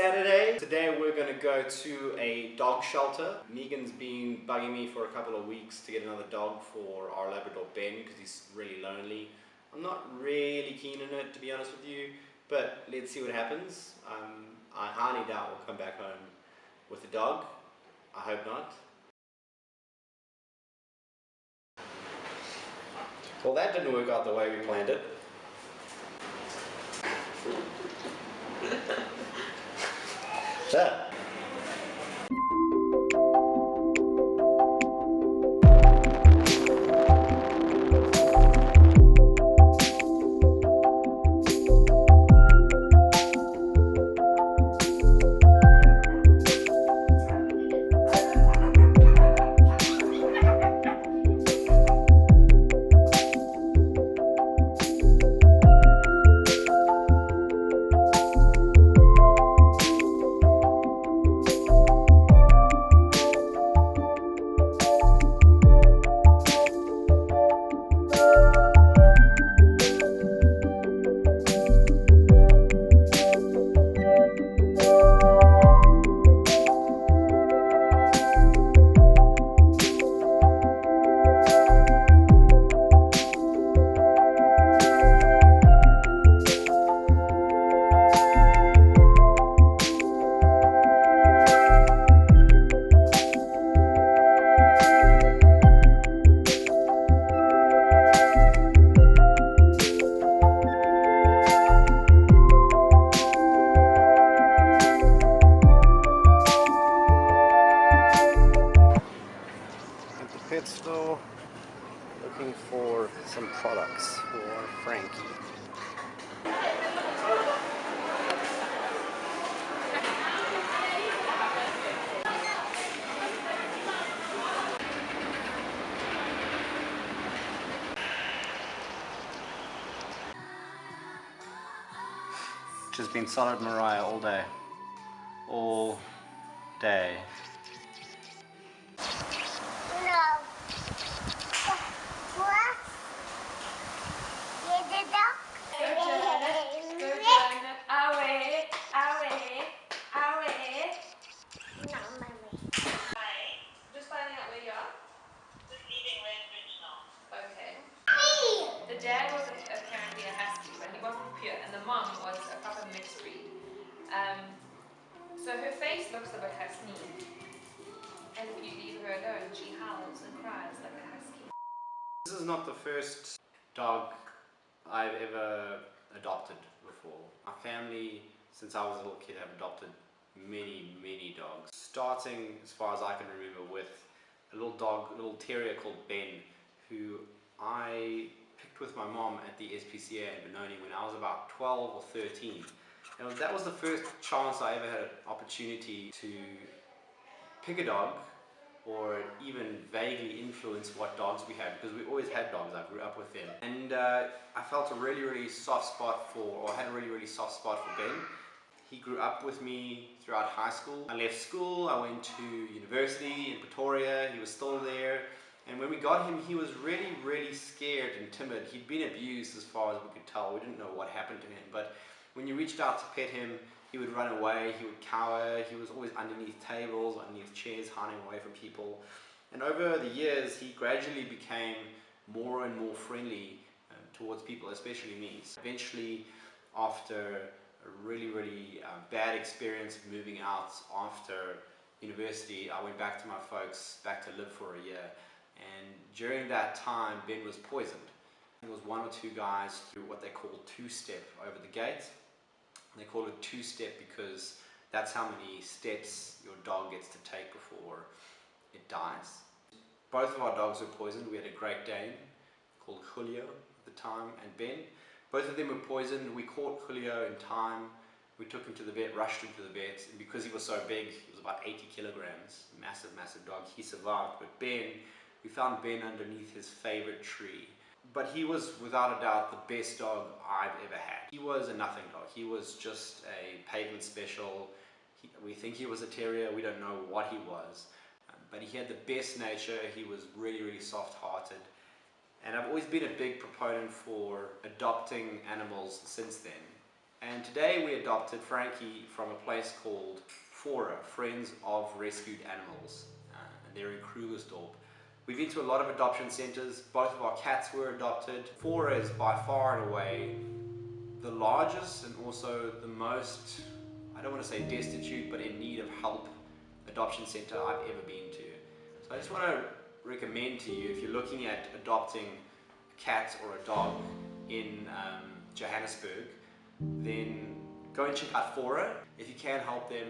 Saturday. Today we're going to go to a dog shelter. Megan's been bugging me for a couple of weeks to get another dog for our Labrador Ben because he's really lonely. I'm not really keen on it, to be honest with you, but let's see what happens. I highly doubt we'll come back home with a dog. I hope not. Well, that didn't work out the way we planned it. Yeah. Pet store, looking for some products for Frankie. Just been solid Mariah all day. All day. The dad was apparently a husky, but he wasn't pure, and the mom was a proper mixed breed. So her face looks a bit husky, and if you leave her alone, she howls and cries like a husky. This is not the first dog I've ever adopted before. My family, since I was a little kid, have adopted many dogs. Starting, as far as I can remember, with a little dog, a little terrier called Ben, who I picked with my mom at the SPCA in Benoni when I was about 12 or 13. And that was the first chance I ever had an opportunity to pick a dog or even vaguely influence what dogs we had, because we always had dogs. I grew up with them. And I felt a really soft spot for, or had a really soft spot for Ben. He grew up with me throughout high school. I left school, I went to university in Pretoria, he was still there. And when we got him, he was really scared and timid. He'd been abused as far as we could tell. We didn't know what happened to him. But when you reached out to pet him, he would run away, he would cower, he was always underneath tables, underneath chairs, hiding away from people. And over the years, he gradually became more and more friendly towards people, especially me. So eventually, after a really bad experience moving out after university, I went back to my folks, back to live for a year. And during that time, Ben was poisoned. There was one or two guys threw what they call two-step over the gate. They call it two-step because that's how many steps your dog gets to take before it dies. Both of our dogs were poisoned. We had a Great Dane called Julio at the time and Ben. Both of them were poisoned. We caught Julio in time. We took him to the vet, rushed him to the vet, and because he was so big, he was about 80 kilograms, massive dog, he survived. But Ben, we found Ben underneath his favorite tree. But he was, without a doubt, the best dog I've ever had. He was a nothing dog. He was just a pavement special. We think he was a terrier. We don't know what he was. But he had the best nature. He was really soft-hearted. And I've always been a big proponent for adopting animals since then. And today we adopted Frankie from a place called FORA, Friends of Rescued Animals, and they're in Krugersdorp. We've been to a lot of adoption centres. Both of our cats were adopted. FORA is by far and away the largest and also the most, I don't want to say destitute, but in need of help adoption centre I've ever been to. So I just want to recommend to you, if you're looking at adopting a cat or a dog in Johannesburg, then go and check out FORA. If you can help them,